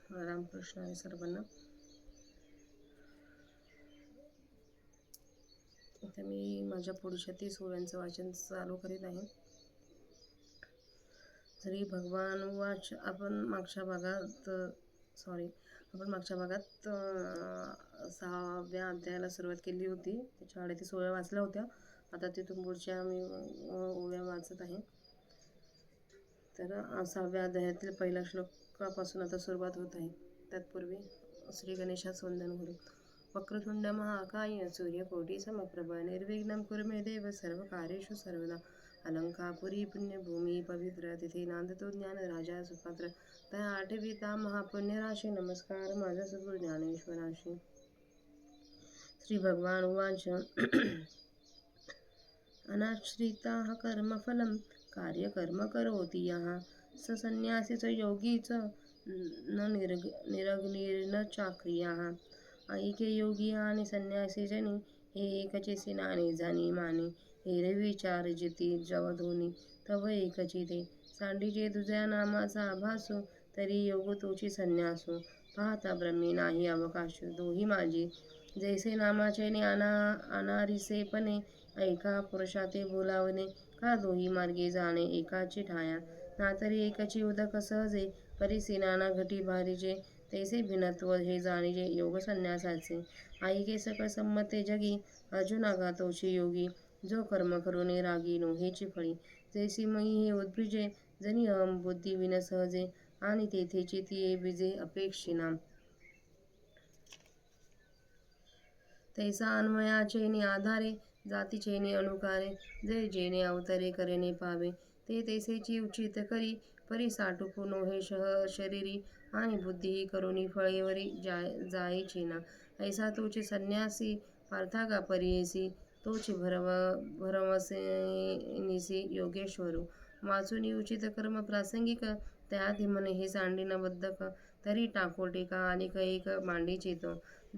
रामकृष्ण हरी सर्वांना. आता मी माझ्या पुढच्या 30 ओव्यांचं वाचन चालू करीत आहे. श्री भगवान वाच. आपण मागच्या भागात 6व्या अध्यायाला सुरुवात केली होती. त्याच्या 38 ओव्या वाचल्या होत्या. आता तिथून पुढच्या मी ओव्या वाचत आहे. तर 6व्या अध्यायातील पहिल्या श्लोकापासून आता सुरुवात होत आहे. तत्पूर्वी श्री गणेशाचं वंदन करू. वक्रतुंड महाकाय सूर्यकोटी समप्रभ निर्विघ्नं कुरु मे देव सर्वकार्येषु सर्वदा. अलंकापुरी पुण्यभूमी पवित्र तिथे नांदतो ज्ञान राजा सुपात्र. तया आठविता महापुण्यराशी नमस्कार माझा सद्गुरु ज्ञानेश्वराशी. श्री भगवान उवाच. अनाश्रिताः कर्मफलं कार्यकर्म करोति यः स संन्यासी च योगी च न निरग्निर्न चाक्रियाः. ऐके योगी आणि संन्यासी जनी हे एकचे नाणे जाणी माने. हे विचार जिती जवधोनी तव एकची ते. सांडीचे तुझ्या नामाचा आभासो तरी योग तोची संन्यासो. पाहता ब्रह्मी नाही अवकाश दोही माझी. जैसे नामाचे अनारिसेपणे ऐका पुरुषाते बोलावणे. का दोही मार्गे जाणे एकाची ठाया. नातरी एकची उदक सहजे परिसी नाना घटी भारीचे. तैसे भिन्नत्व हे जाणीजे योग संन्यासाचे. ऐके सकळ संमते जगी अर्जुना गातोची योगी. जो कर्म करुणे रागी नो हेची फळी. जैसी मयी हे उद्भिजे जनी अहम बुद्धी विन सहजे. आणि तेथेची ती बीजे अपेक्षिना. तैसा अन्वयाचेनी आधारे जातीचेनी अनुकारे. जय जेणे अवतरे करेने पावे ते तैसेची उचित करी. परी साठुकू नो हे शरीरी आणि बुद्धीही करुणी फळेवरी जायची ना. ऐसा तोची संन्यासी पार्थागा परियेसी. तोची भरवसेनिसी योगेश्वरू. वाचुनी उचित कर्म प्रासंगिक त्यात म्हणे हे सांडिन बद्धक. तरी टाको टेका अनेक एक मांडीचे तो.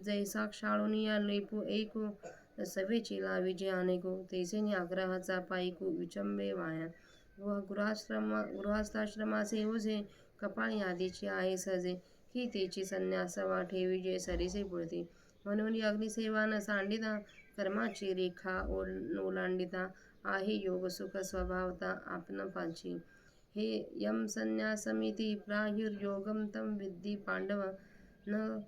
जैसा क्षाळुनिया लेपू ऐकू सवेची लावीजे अनेको. तैसेनी आग्रहाचा पाईकू विचंबे वाया. गृहस्थाश्रमाचे ओझे कपाळी आधीची आहे सहजे. ही तेची संन्यास ठेविजे सरीसे पुळती. म्हणून अग्निसेवा न सांडिता कर्माची रेखा ओलांडिता. आहे योग सुख स्वभावता आपणपाची. हे यम संन्यासमिती प्राहुर्योगम तम विद्धी पांडव. न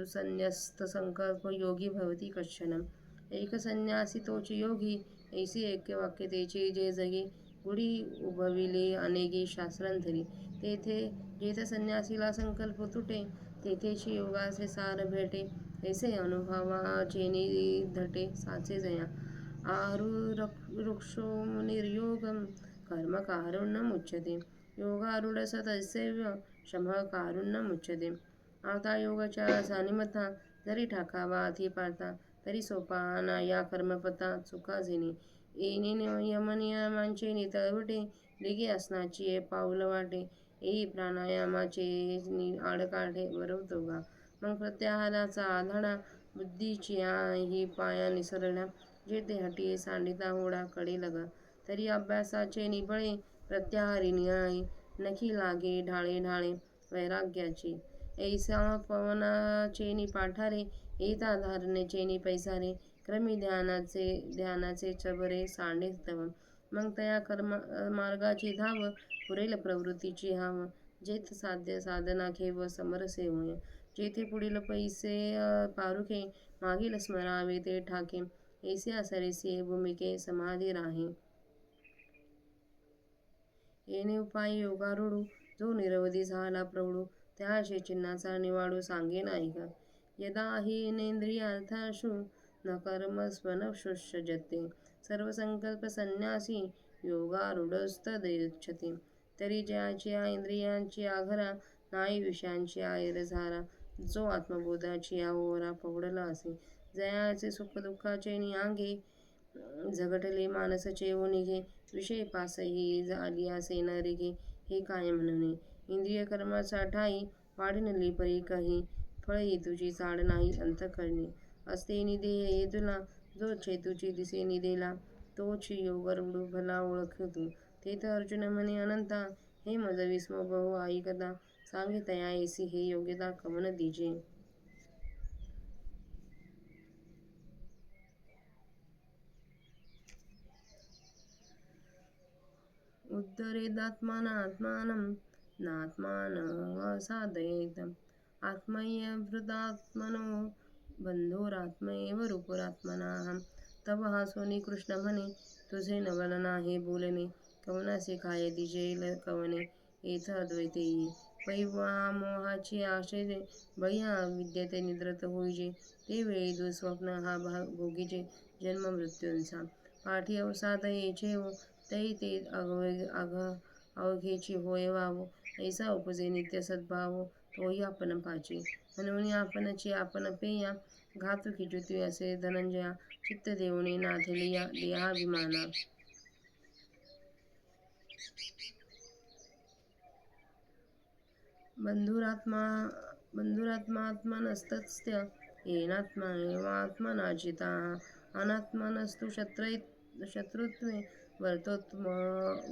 संन्यस्त संकल्प योगी भवती कश्चन. एक संन्यासी तोची योगी ऐसी ऐक्य वाक्य तेचे जे जगी. गुढी उभविले अनेकी शास्त्रांतरी. तेथे जेथ संन्यासीला संकल्प तुटे तेथेची योगाचे सार भेटे. ऐसे अनुभवाचेनी धटे साचे जया. आरुरुक्षो निर्योगम कर्म कारुण्यमुच्यते. योगारूढ सतसेव्य शमः कारुण्यमुच्यते. आता योगाच्या सानिमता जरी ठाकावा अति पार्था. तरी सोपाना या कर्मपथा चुका झेनी. येणे यमनियमांचे तळवटे डिगे असनाची पाऊल वाटे. येई प्राणायामाचे आडकाठे वरवतोगा. मग प्रत्याहाराचा आधाडा बुद्धीची ही पाया निसरल्या. जेथे हटी सांडिता होडा कडे लगा. तरी अभ्यासाचे निबळे प्रत्याहारी नियाळी. नखी लागे ढाळे ढाळे वैराग्याची. ऐसा पवनाचेनी पाठारे येता धारणेचेनी पैसारे. क्रमी ध्यानाचे चबरे सांडे तव. मग तया मार्गाची धाव पुरेल प्रवृत्तीची हाव. जेथ साध्य साधना खेव समरसे होय. जेथे पुढील पैसे पारुखे मागील स्मरावे ते ठाके. ऐसिया सरीसी भूमिके समाधी राहे. येणे उपाय योगारूढू जो निरवधी झाला प्रौढू. त्याशे चिन्हाचा निवाडू सांगे नायिका. यदा हि नेंद्रियार्थाशु न कर्म स्वनुषुज्यते. सर्व संकल्प संन्यासी योगारूढस्तदयुच्यते. तरी ज्याच्या इंद्रियांची आघरा नाही विषयांची ऐरझारा. जो आत्मबोधाची ओरा पौडला असे. जयाचे सुख दुःखाचे अंगे झगटले मानसचे निघे. विषय पासही आलियासे न रेगे. हे काय म्हणणे इंद्रिय कर्माचा ठाई. वाढीनली परी काही फळही तुझी चाड नाही अंतःकरणी. असते निदेह हे तुला जो चेतुची दिसे निदेला. तोच योगारूढ भला ओळख तू. तेथ अर्जुन म्हणे अनंता हे मज विस्मो बहु ऐकता. सांगे तया ऐसी हे योग्यता कवन दीजे. उद्धरेदात्मानात्मानं नात्मानमसादयेत्. आत्मैवृतात्मनो बंधुरात्मैव रूपुरात्मनाः. तव हा सोनी कृष्ण म्हणे, तुझे नवल नाही बोलणे. कवनासे काय दिजेल कवने, येथ अद्वैत येई. पै मोहाची आशे बह्या विद्यते निद्रत होईजे. ते वेळी दुःस्वप्न हा भोगीजे जन्म मृत्यूंचा. पाठी अवसाद येछेव तै ते अवघेची होय वाव. ऐसा उपजे नित्य सद्भाव, तोही आपण पाचे. म्हणून आपणची आपण पेया, घातू खिचुती असे धनंजया. चित्त देऊनी नाथिलिया देहाभिमाना. बंधुरात्मात्मनस्तस्य येनात्मा एवात्मनाजिताः. अनात्मनस्तु शत्रुत्वे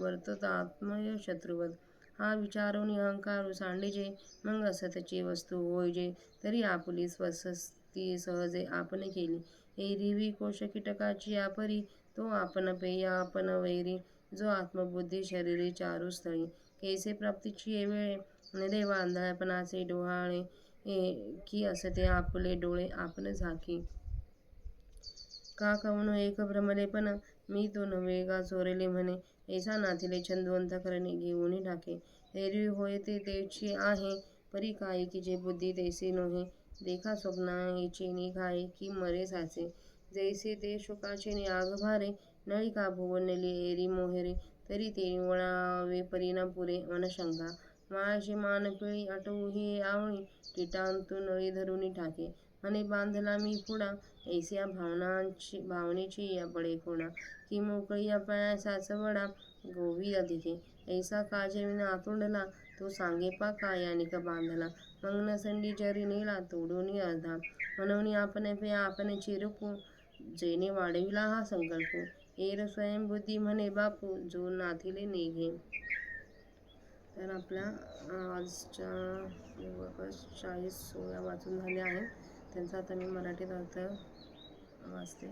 वर्ततात्मय शत्रुवत्. हा विचारोनी अहंकार सांडिजे, मग असतची वस्तू होईजे. तरी आपुली स्वस्ती सहजे आपण केली. एरवी कोश कीटकाची आपरी, तो आपण पेय आपण वैरी. जो आत्मबुद्धी शरीरी चारू स्थळी. कैसे प्राप्तीची वेळे, देवा आंधळपणाचे डोहाळे. की असते आपले डोळे आपण झाकी. का कवनो एक भ्रमलेपण, मी तो नव्हे का चोरले म्हणे. ऐसा नाथिले छंदू अंतःकरणी घेऊनी टाके. एरवी होय ते तेची आहे, परी काय की जे बुद्धी तैसे नोहे. देखा स्वप्नाचे निघाये की मरे साचे. जैसे ते शोकाचे आग भारे, नळिका भुवनली एरी मोहरे. तरी ते वळावे परी पुरे मनशंका. मायाची मान पिळी आटवू ही आवळी, कीटांतू नळी धरुनी टाके. म्हणे बांधला मी पुडा, ऐसिया भावनेची या पडे कोणा. की मोकळी पायासाच वडा, गोवी अधिके. ऐसा काजेविना आतुंडला, तो सांगे पा कायानिक बांधला. मग नसंडी जरी नेला तोडूनी अर्धा. म्हणून आपण पे आपणची रूपू, जेने वाढविला हा संकल्प. एर स्वयंबुद्धी म्हणे बापू, जो नाथिले निघे. तर आपल्या आजच्या जवळपास 40 ओव्या वाचून झाल्या आहेत. त्यांचा आता मी मराठीत अर्थ वाचते.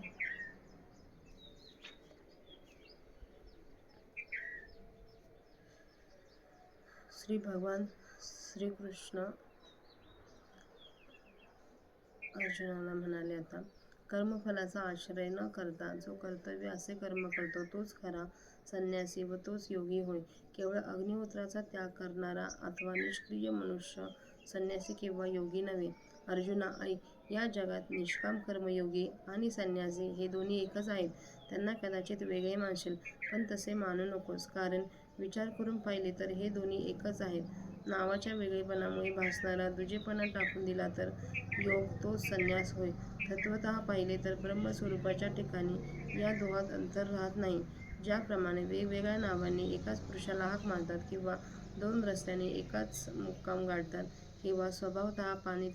श्री भगवान श्रीकृष्ण अर्जुनाला म्हणाले, आता कर्मफलाचा आश्रय न करता जो कर्तव्य असे कर्म करतो तोच खरा संन्यासी व तोच योगी होय. केवळ अग्निहोत्राचा त्याग करणारा अथवा निष्क्रिय मनुष्य संन्यासी किंवा योगी नव्हे. अर्जुना ऐक, या जगात निष्काम कर्मयोगी आणि संन्यासी हे दोन्ही एकच आहेत. त्यांना कदाचित वेगळे मानशील, पण तसे मानू नकोस. कारण विचार करून पाहिले तर हे दोन्ही एकच आहेत. नावाच्या वेगळेपणामुळे भासणारा दुजेपणा टाकून दिला तर योग तोच संन्यास होय. तत्वतः पाहिले तर ब्रह्मस्वरूपाच्या ठिकाणी या दोहात अंतर राहत नाही. ज्याप्रमाणे वेगवेगळ्या नावांनी एकाच पुरुषाला हाक मारतात किंवा दोन रस्त्याने एकाच मुक्काम गाठतात किंवा स्वभावतः पाणी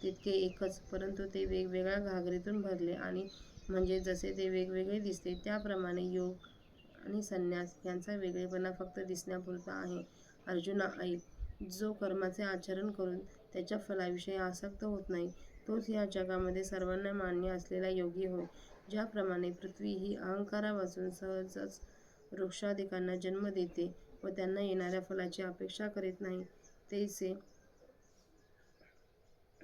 तितके एकच, परंतु ते वेगवेगळ्या घागरीतून भरले आणि म्हणजे जसे ते वेगवेगळे दिसते, त्याप्रमाणे योग आणि संन्यास यांचा वेगळेपणा फक्त दिसण्यापुरता आहे. अर्जुना ऐक, जो कर्माचे आचरण करून त्याच्या फलाविषयी आसक्त होत नाही, तोच या जगामध्ये सर्वांना मान्य असलेला योगी होय. ज्याप्रमाणे पृथ्वी ही अहंकारापासून सहजच वृक्षादिकांना जन्म देते व त्यांना येणाऱ्या फलाची अपेक्षा करीत नाही,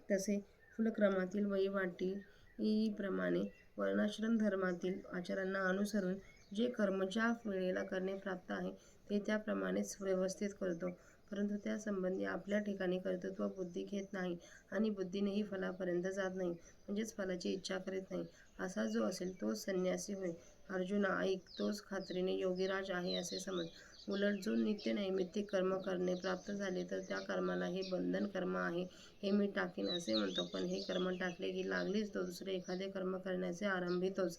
तसे फलक्रमातील वहिवाटीप्रमाणे वर्णाश्रम धर्मातील आचारांना अनुसरून जे कर्म ज्या वेळेला करणे प्राप्त आहे ते त्याप्रमाणेच व्यवस्थित करतो, परंतु त्यासंबंधी आपल्या ठिकाणी कर्तृत्व बुद्धी घेत नाही आणि बुद्धीनेही फलापर्यंत जात नाही, म्हणजेच फलाची इच्छा करीत नाही, असा जो असेल तोच संन्यासी होय. अर्जुना ऐक, तोच खात्रीने योगीराज आहे असे समज. उलट जो नित्य नैमित्तिक कर्म करणे प्राप्त झाले तर त्या कर्माला हे बंधन कर्म आहे, हे मी टाकीन असे म्हणतो. पण हे कर्म टाकले की लागलीच तो दुसरे एखादे कर्म करण्याचे आरंभितोच.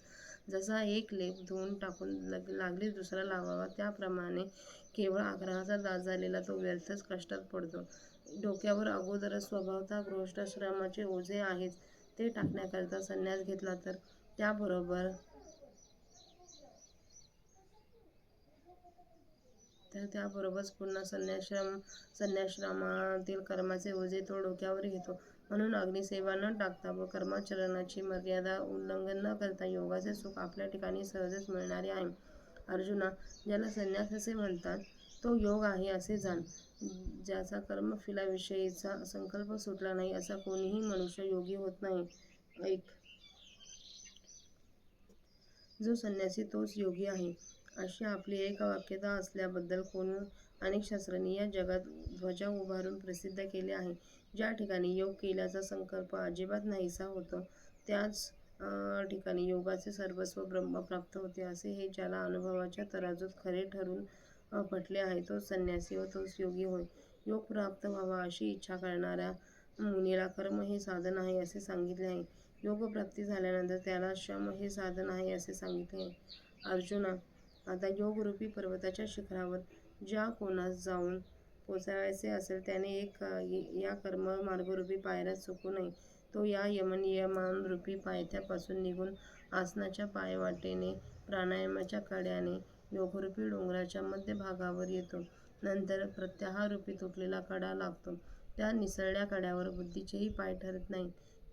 जसा एक लेप धुवून टाकून लागलीच दुसरा लावावा, त्याप्रमाणे केवळ आग्रहाचा दास झालेला तो व्यर्थच कष्टात पडतो. डोक्यावर अगोदरच स्वभावतः गृहस्थाश्रमाचे ओझे आहेच, ते टाकण्याकरता संन्यास घेतला तर त्याबरोबर तर त्याबरोबरच पुन्हा संन्यासाश्रमातील कर्माचे ओझे तो डोक्यावर घेतो. म्हणून अग्निसेवा न टाकता व कर्माचरणाची मर्यादा उल्लंघन न करता योगाचे सुख आपल्या ठिकाणी सहजच मिळणारे आहे. अर्जुना, ज्याला संन्यास असे म्हणतात तो योग आहे असे जाण. ज्याचा कर्मफलाविषयीचा संकल्प सुटला नाही असा कोणीही मनुष्य योगी होत नाही. ऐक, जो संन्यासी तोच योगी आहे, अशी आपली एकवाक्यता असल्याबद्दल कोणी अनेक शास्त्रांनी या जगात ध्वजा उभारून प्रसिद्ध केले आहे. ज्या ठिकाणी योग केल्याचा संकल्प अजिबात नाहीसा होतो त्याच ठिकाणी योगाचे सर्वस्व ब्रह्म प्राप्त होते असे हे ज्याला अनुभवाच्या तराजूत खरे ठरून पटले आहे तोच संन्यासी व तोच योगी होय. योग प्राप्त व्हावा अशी इच्छा करणाऱ्या मुनीला कर्म हे साधन आहे असे सांगितले आहे. योग प्राप्ती झाल्यानंतर त्याला शम हे साधन आहे असे सांगितले आहे. अर्जुना, आता योगरूपी पर्वताच्या शिखरावर ज्या कोणास जाऊन पोचावायचे असेल त्याने या कर्ममार्गरूपी पायऱ्या चुकू नये. तो या यमनियमांरूपी पायथ्यापासून निघून आसनाच्या पायवाटेने प्राणायामाच्या कड्याने योगरूपी डोंगराच्या मध्यभागावर येतो. नंतर प्रत्याहारूपी तुटलेला कडा लागतो. त्या निसरड्या कड्यावर बुद्धीचेही पाय ठरत नाहीत.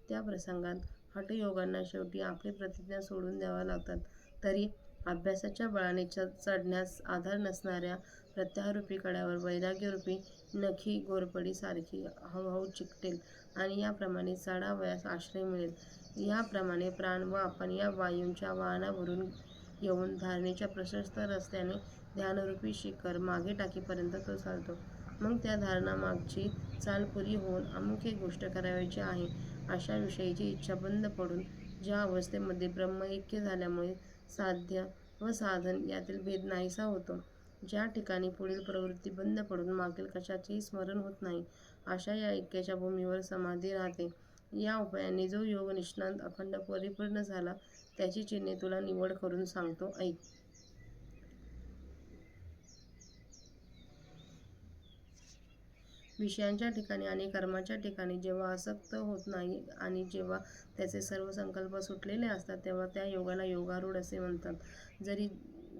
त्या प्रसंगात हठयोग्यांना शेवटी आपली प्रतिज्ञा सोडून द्याव्या लागतात. तरी अभ्यासाच्या बळाने चढण्यास आधार नसणाऱ्या प्रत्याहारूपी कड्यावर वैराग्यरूपी नखी घोरपडी सारखी हळूहळू चिकटेल आणि याप्रमाणे चढावयास आश्रय मिळेल. याप्रमाणे प्राण व आपण या वायूंच्या वाहनावरून येऊन धारणेच्या प्रशस्त रस्त्याने ध्यानरूपी शिखर मागे टाकीपर्यंत तो चालतो. मग त्या धारणामागची चाल पुरी होऊन अमुक एक गोष्ट करावयाची आहे अशा विषयीची इच्छा बंद पडून ज्या अवस्थेमध्ये ब्रह्मऐक्य झाल्यामुळे साध्य व साधन यातील भेद नाहीसा होतो, ज्या ठिकाणी पुढील प्रवृत्ती बंद पडून मागील कशाचेही स्मरण होत नाही, अशा या ऐक्याच्या भूमीवर समाधी राहते. या उपायांनी जो योग निष्णात अखंड परिपूर्ण झाला त्याची चिन्हे तुला निवड करून सांगतो. ऐक. विषयांच्या ठिकाणी आणि कर्माच्या ठिकाणी जेव्हा आसक्त होत नाही आणि जेव्हा त्याचे सर्व संकल्प सुटलेले असतात तेव्हा त्या योगाला योगारूढ असे म्हणतात.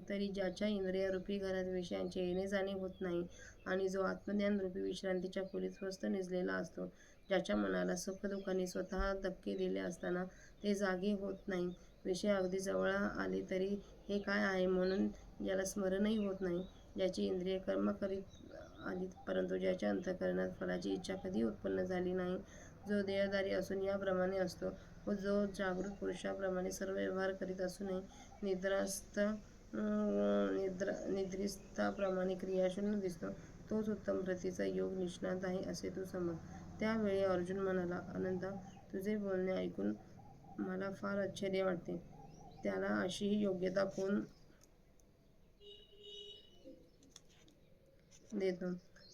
तरी ज्याच्या इंद्रियरूपी घरात विषयांचे येणे-जाणे होत नाही आणि जो आत्मज्ञानरूपी विश्रांतीच्या खोलीत स्वस्थ निजलेला असतो, ज्याच्या मनाला सुखदुःखांनी स्वतः धक्के दिले असताना ते जागे होत नाही, विषय अगदी जवळ आले तरी हे काय आहे म्हणून ज्याला स्मरणही होत नाही, ज्याची इंद्रिये कर्म करीत आलीत परंतु ज्याच्या अंतःकरणात फलाची इच्छा कधी उत्पन्न झाली नाही, जो देहधारी असून याप्रमाणे असतो व जो जागृत पुरुषाप्रमाणे सर्व व्यवहार करीत असूनही निद्रिस्ताप्रमाणे क्रियाशून्य दिसतो, तोच उत्तम प्रतीचा योग निष्णात आहे असे तू समज. त्यावेळी अर्जुन म्हणाला, अनंता, तुझे बोलणे ऐकून मला फार आश्चर्य वाटते. त्याला अशीही योग्यता कोण देतो?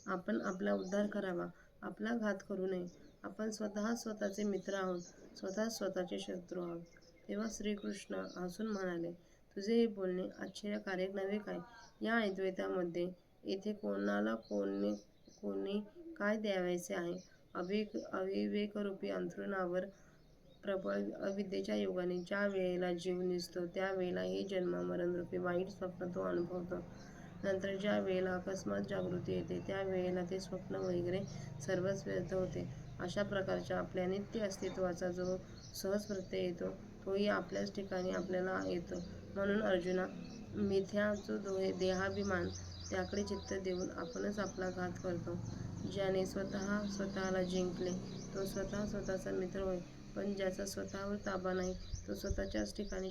आपण आपला उद्धार करावा, आपला घात करू नये. आपण स्वतःच स्वतःचे मित्र आहोत, स्वतःच स्वतःचे शत्रू आहोत. तेव्हा श्रीकृष्ण हसून म्हणाले, तुझे हे बोलणे आश्चर्यकारक नव्हे काय? या अद्वैतामध्ये येथे कोणाला कोणी काय द्यावयाचे आहे? अविवेकरूपी अंथरुणावर प्रबळ अविद्येच्या योगाने ज्या वेळेला जीव निजतो त्यावेळेला हे जन्म मरणरूपी वाईट स्वप्न तो अनुभवतो. नंतर ज्या वेळेला अकस्मात जागृती येते त्यावेळेला ते स्वप्न वगैरे सर्वच व्यर्थ होते. अशा प्रकारच्या आपल्या नित्य अस्तित्वाचा जो सहज प्रत्यय येतो तोही आपल्याच ठिकाणी आपल्याला येतो. म्हणून अर्जुना, मिथ्या जो देहाभिमान त्याकडे चित्त देऊन आपणच आपला घात करतो. ज्याने स्वतः स्वतःला जिंकले तो स्वतः स्वतःचा मित्र होय, पण ज्याचा स्वतःवर ताबा नाही तो स्वतःच्याच ठिकाणी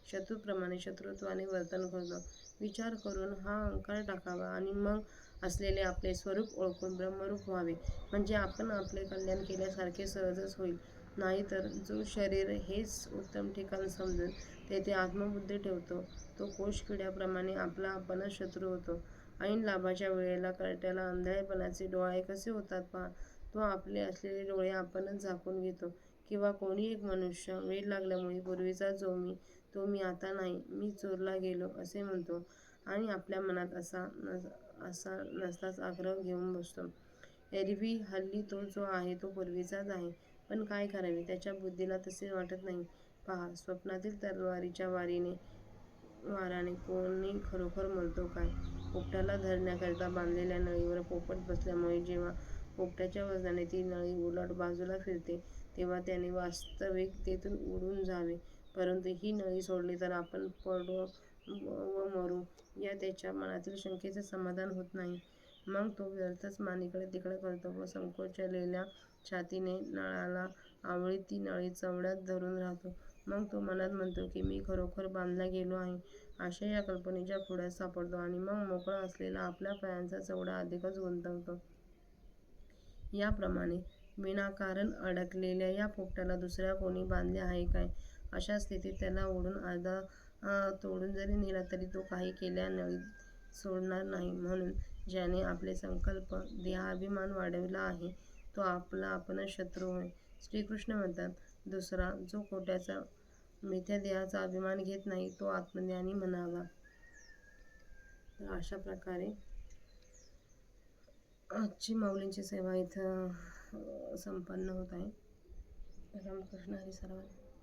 शत्रूप्रमाणे शत्रुत्वाने वर्तन करतो. विचार करून हा अहंकार टाकावा आणि मग असलेले आपले स्वरूप ओळखून ब्रह्मरूप व्हावे, म्हणजे आपण आपले कल्याण केल्यासारखे सहजच होईल. नाहीतर जो शरीर हेच उत्तम ठिकाण समजून तेथे आत्मबुद्धी ठेवतो तो कोषकिड्याप्रमाणे आपला आपणच शत्रू होतो. ऐन लाभाच्या वेळेला कर्त्याला आंधळेपणाचे डोहाळे कसे होतात पहा. तो आपले असलेले डोळे आपणच झाकून घेतो. किंवा कोणी एक मनुष्य वेड लागल्यामुळे पूर्वीचा जो मी तो मी आता नाही, मी चोरला गेलो असे म्हणतो आणि आपल्या मनात असा नसताच आग्रह घेऊन बसतो. एरवी हल्ली तो जो आहे तो पूर्वीचाच आहे, पण काय करावे त्याच्या बुद्धीला तसे वाटत नाही. पहा, स्वप्नातील तलवारीच्या वाराने कोणी खरोखर मरतो काय? पोपटाला धरण्याकरिता बांधलेल्या नळीवर पोपट बसल्यामुळे जेव्हा पोपटाच्या वजनाने ती नळी उलट बाजूला फिरते तेव्हा त्याने वास्तविकतेतून उडून जावे. परंतु ही नळी सोडली तर आपण पडू व मरू या त्याच्या मनातील शंकेचे समाधान होत नाही. मग तो व्यर्थच इकडे तिकडे करतो व संकोचलेल्या छातीने नळाला आवळीत ती नळी चवड्यात धरून राहतो. मग तो मनात म्हणतो की मी खरोखर बांधला गेलो आहे अशा या कल्पनेच्या खोड्यात सापडतो आणि मग मोकळा असलेला आपल्या पायांचा चवडा अधिकच गुंतवतो. याप्रमाणे विनाकारण अडकलेल्या या पोपटाला दुसऱ्या कोणी बांधले आहे काय? अशा स्थितीत त्याला ओढून अर्धा तोडून जरी नेला तरी तो काही केल्या नळी सोडणार नाही. म्हणून ज्याने आपले संकल्प देहाभिमान वाढविला आहे तो आपला आपणच शत्रू होय. श्रीकृष्ण म्हणतात, दुसरा जो खोट्याचा मिथ्या देहाचा अभिमान घेत नाही तो आत्मज्ञानी म्हणावा. तर अशा प्रकारे आजची माऊलींची सेवा इथं संपन्न होत आहे. रामकृष्ण हरी सर्वांना.